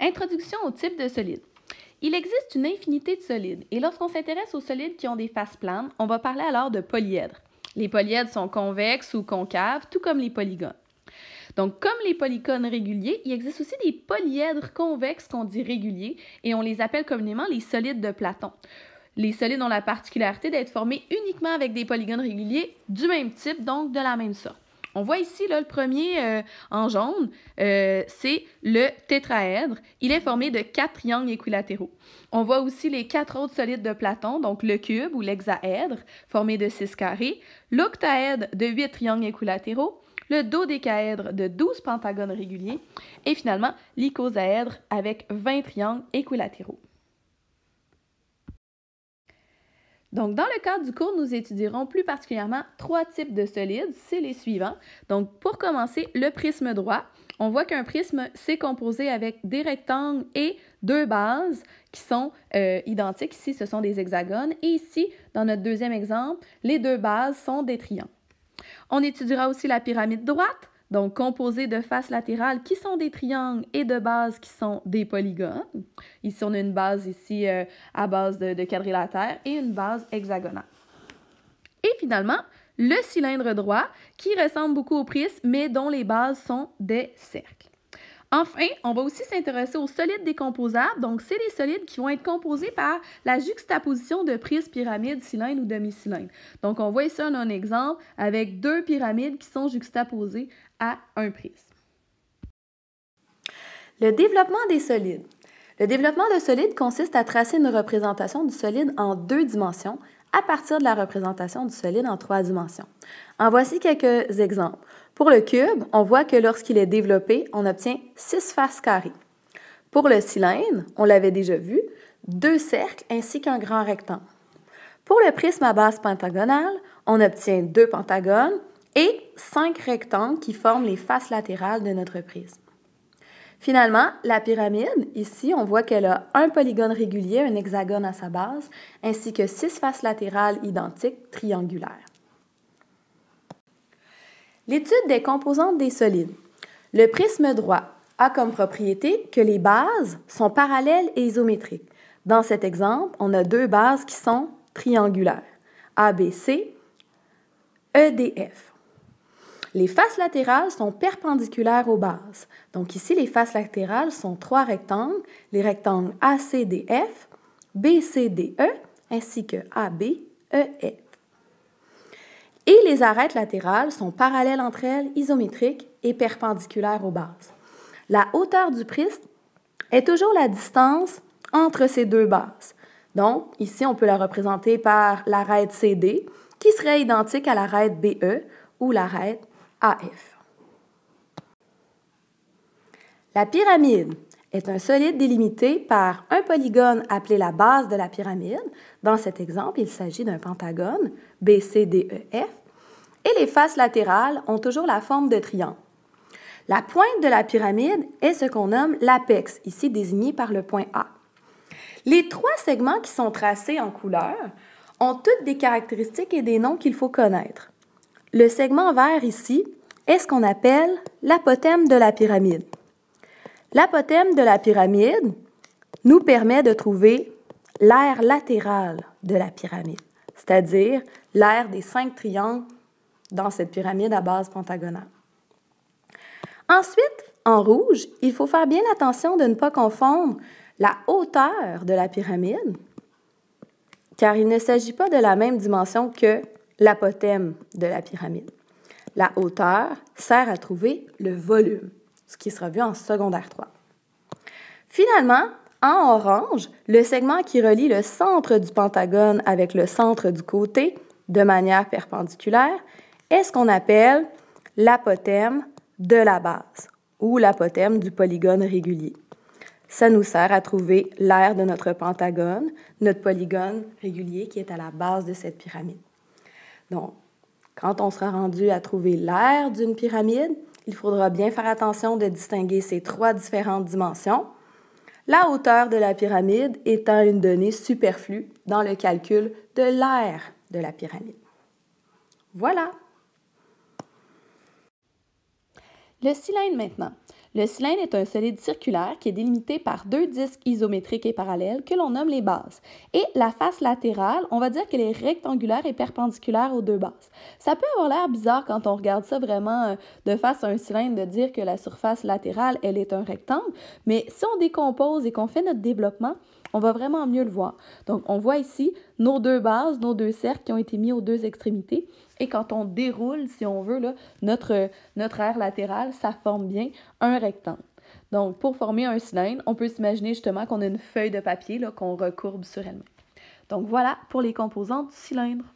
Introduction au type de solide. Il existe une infinité de solides, et lorsqu'on s'intéresse aux solides qui ont des faces planes, on va parler alors de polyèdres. Les polyèdres sont convexes ou concaves, tout comme les polygones. Donc, comme les polygones réguliers, il existe aussi des polyèdres convexes qu'on dit réguliers, et on les appelle communément les solides de Platon. Les solides ont la particularité d'être formés uniquement avec des polygones réguliers du même type, donc de la même sorte. On voit ici, là, le premier en jaune, c'est le tétraèdre. Il est formé de 4 triangles équilatéraux. On voit aussi les 4 autres solides de Platon, donc le cube ou l'hexaèdre, formé de 6 carrés, l'octaèdre de 8 triangles équilatéraux, le dodécaèdre de 12 pentagones réguliers, et finalement l'icosaèdre avec 20 triangles équilatéraux. Donc, dans le cadre du cours, nous étudierons plus particulièrement 3 types de solides, c'est les suivants. Donc, pour commencer, le prisme droit. On voit qu'un prisme, c'est composé avec des rectangles et 2 bases qui sont identiques. Ici, ce sont des hexagones. Et ici, dans notre deuxième exemple, les 2 bases sont des triangles. On étudiera aussi la pyramide droite, donc composée de faces latérales qui sont des triangles et de bases qui sont des polygones. Ici, on a une base ici à base de quadrilatère et une base hexagonale. Et finalement, le cylindre droit qui ressemble beaucoup au prisme, mais dont les bases sont des cercles. Enfin, on va aussi s'intéresser aux solides décomposables. Donc, c'est les solides qui vont être composés par la juxtaposition de prismes, pyramides, cylindres ou demi-cylindres. Donc, on voit ici un exemple avec 2 pyramides qui sont juxtaposées à un prisme. Le développement des solides. Le développement de solides consiste à tracer une représentation du solide en 2 dimensions à partir de la représentation du solide en 3 dimensions. En voici quelques exemples. Pour le cube, on voit que lorsqu'il est développé, on obtient 6 faces carrées. Pour le cylindre, on l'avait déjà vu, 2 cercles ainsi qu'un grand rectangle. Pour le prisme à base pentagonale, on obtient 2 pentagones et 5 rectangles qui forment les faces latérales de notre prisme. Finalement, la pyramide, ici, on voit qu'elle a un polygone régulier, un hexagone à sa base, ainsi que 6 faces latérales identiques triangulaires. L'étude des composantes des solides. Le prisme droit a comme propriété que les bases sont parallèles et isométriques. Dans cet exemple, on a 2 bases qui sont triangulaires, ABC, EDF. Les faces latérales sont perpendiculaires aux bases. Donc ici, les faces latérales sont 3 rectangles, les rectangles ACDF, BCDE, ainsi que ABEF. Et les arêtes latérales sont parallèles entre elles, isométriques et perpendiculaires aux bases. La hauteur du prisme est toujours la distance entre ces 2 bases. Donc, ici, on peut la représenter par l'arête CD, qui serait identique à l'arête BE ou l'arête AF. La pyramide est un solide délimité par un polygone appelé la base de la pyramide. Dans cet exemple, il s'agit d'un pentagone, BCDEF, et les faces latérales ont toujours la forme de triangle. La pointe de la pyramide est ce qu'on nomme l'apex, ici désigné par le point A. Les 3 segments qui sont tracés en couleur ont toutes des caractéristiques et des noms qu'il faut connaître. Le segment vert ici est ce qu'on appelle l'apothème de la pyramide. L'apothème de la pyramide nous permet de trouver l'aire latérale de la pyramide, c'est-à-dire l'aire des 5 triangles dans cette pyramide à base pentagonale. Ensuite, en rouge, il faut faire bien attention de ne pas confondre la hauteur de la pyramide, car il ne s'agit pas de la même dimension que l'apothème de la pyramide. La hauteur sert à trouver le volume, ce qui sera vu en secondaire 3. Finalement, en orange, le segment qui relie le centre du pentagone avec le centre du côté de manière perpendiculaire est ce qu'on appelle l'apothème de la base ou l'apothème du polygone régulier. Ça nous sert à trouver l'aire de notre pentagone, notre polygone régulier qui est à la base de cette pyramide. Donc, quand on sera rendu à trouver l'aire d'une pyramide, il faudra bien faire attention de distinguer ces 3 différentes dimensions, la hauteur de la pyramide étant une donnée superflue dans le calcul de l'aire de la pyramide. Voilà! Le cylindre maintenant. Le cylindre est un solide circulaire qui est délimité par deux disques isométriques et parallèles que l'on nomme les bases. Et la face latérale, on va dire qu'elle est rectangulaire et perpendiculaire aux deux bases. Ça peut avoir l'air bizarre quand on regarde ça vraiment de face à un cylindre de dire que la surface latérale, elle est un rectangle, mais si on décompose et qu'on fait notre développement, on va vraiment mieux le voir. Donc, on voit ici nos deux bases, nos deux cercles qui ont été mis aux deux extrémités. Et quand on déroule, si on veut, là, notre aire latérale, ça forme bien un rectangle. Donc, pour former un cylindre, on peut s'imaginer justement qu'on a une feuille de papier qu'on recourbe sur elle-même. Donc, voilà pour les composantes du cylindre.